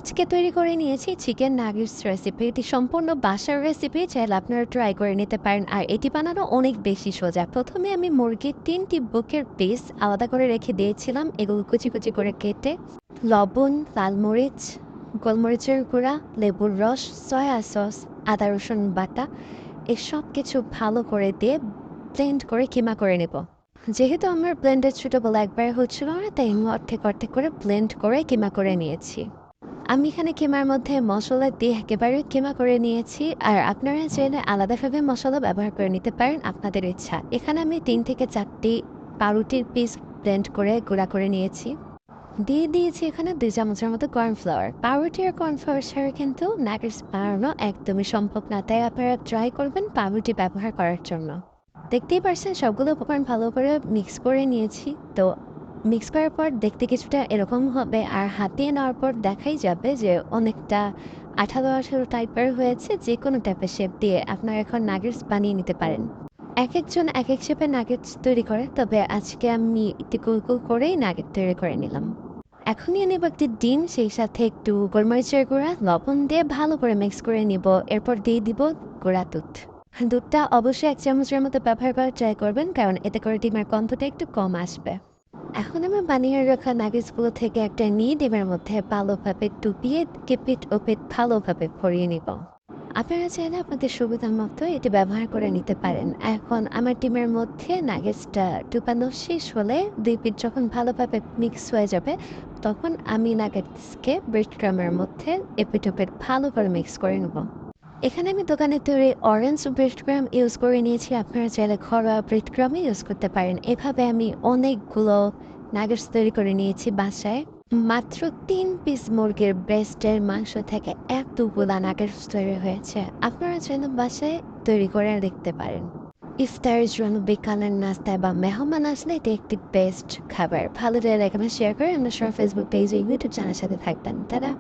আজকে তৈরি করে নিয়েছি চিকেন নাগেটস রেসিপি। এটি সম্পূর্ণ বাসার রেসিপি, চাইলে আপনারা ট্রাই করে নিতে পারেন। আর এটি বানানো অনেক বেশি সোজা। প্রথমে আমি মুরগির ৩টি বুকের পিস আলাদা করে রেখে দিয়েছিলাম, এগুলো কুচি কুচি করে কেটে লবণ, লাল মরিচ, গোলমরিচের গুঁড়া, লেবুর রস, সয়া সস, আদা রসুন বাটা এসব কিছু ভালো করে দিয়ে ব্লেন্ড করে কিমা করে নেব। যেহেতু আমার ব্লেন্ডের সুটেবল একবার হচ্ছিল না, তাই আমি অর্ধেক অর্ধেক করে ব্লেন্ড করে কিমা করে নিয়েছি। আমি এখানে কিমার মধ্যে মসলা দিয়ে একেবারে কিমা করে নিয়েছি। আর আপনারা চাইলে আলাদাভাবে মসলা ব্যবহার করে নিতে পারেন, আপনাদের ইচ্ছা। এখানে আমি ৩ থেকে ৪টি পাউরুটির পিস ব্লেন্ড করে গুঁড়া করে নিয়েছি। দিয়ে দিয়েছি এখানে ২ চামচের মতো কর্নফ্লাওয়ার। পাউরুটি আর কর্নফ্লাওয়ার ছাড়া কিন্তু নাগেটস বানানো একদমই সম্ভব না, তাই আপনারা ট্রাই করবেন পাউরুটি ব্যবহার করার জন্য। দেখতেই পারছেন সবগুলো উপকরণ ভালো করে মিক্স করে নিয়েছি। তো মিক্স করার পর দেখতে কিছুটা এরকম হবে, আর হাতিয়ে নেওয়ার পর দেখাই যাবে যে অনেকটা আঠালো আঠালো টাইপের হয়েছে। যে কোনো টাইপের শেপ দিয়ে আপনারা এখন নাগেটস বানিয়ে নিতে পারেন। এক একজন এক এক শেপের নাগেটস তৈরি করে, তবে আজকে আমি একটু কুল করেই নাগেট তৈরি করে নিলাম। এখন নিয়ে নেব একটি ডিম, সেই সাথে একটু গোলমরিচের গুঁড়া, লবণ দিয়ে ভালো করে মিক্স করে নিব। এরপর দিয়ে দিব গুঁড়া দুধ। দুধটা অবশ্যই ১ চামচের মতো ব্যবহার করার ট্রাই করবেন, কারণ এতে করে ডিমের গন্ধটা একটু কম আসবে। এখন আমি বানিয়ে রাখা নাগেটসগুলো থেকে একটা নিয়ে ডিমের মধ্যে ভালোভাবে ডুবিয়ে পিঠ ও পিঠ ভালোভাবে ভরিয়ে নিব। আপনারা চাইলে আপনাদের সুবিধা মতো এটি ব্যবহার করে নিতে পারেন। এখন আমার ডিমের মধ্যে নাগেটসটা ডুবানো শেষ হলে ২ পিঠ যখন ভালোভাবে মিক্স হয়ে যাবে, তখন আমি নাগেটসকে ব্রেড ক্রামের মধ্যে এপিঠ ওপিঠ ভালো করে মিক্স করে নেব। এখানে আমি দোকানে তৈরি অরেঞ্জ ব্রেড ক্রাম ইউজ করে নিয়েছি, আপনারা চাইলে ঘরোয়া ব্রেড ক্রামই ইউজ করতে পারেন। এভাবে আমি অনেকগুলো নাগেটস তৈরি করে নিয়েছি বাসায়। মাত্র ৩ পিস মুরগির ব্রেস্টের মাংস থেকে এতগুলা নাগেটস তৈরি হয়েছে। আপনারা চাইলে বাসায় তৈরি করে দেখতে পারেন। ইফতারের জন্য, বিকালের নাস্তায় বা মেহমান আসলে এটি একটি বেস্ট খাবার। ভালো লাগলে শেয়ার করে আমরা সব ফেসবুক পেজে, ইউটিউব চ্যানেলের সাথে থাকবেন। তারা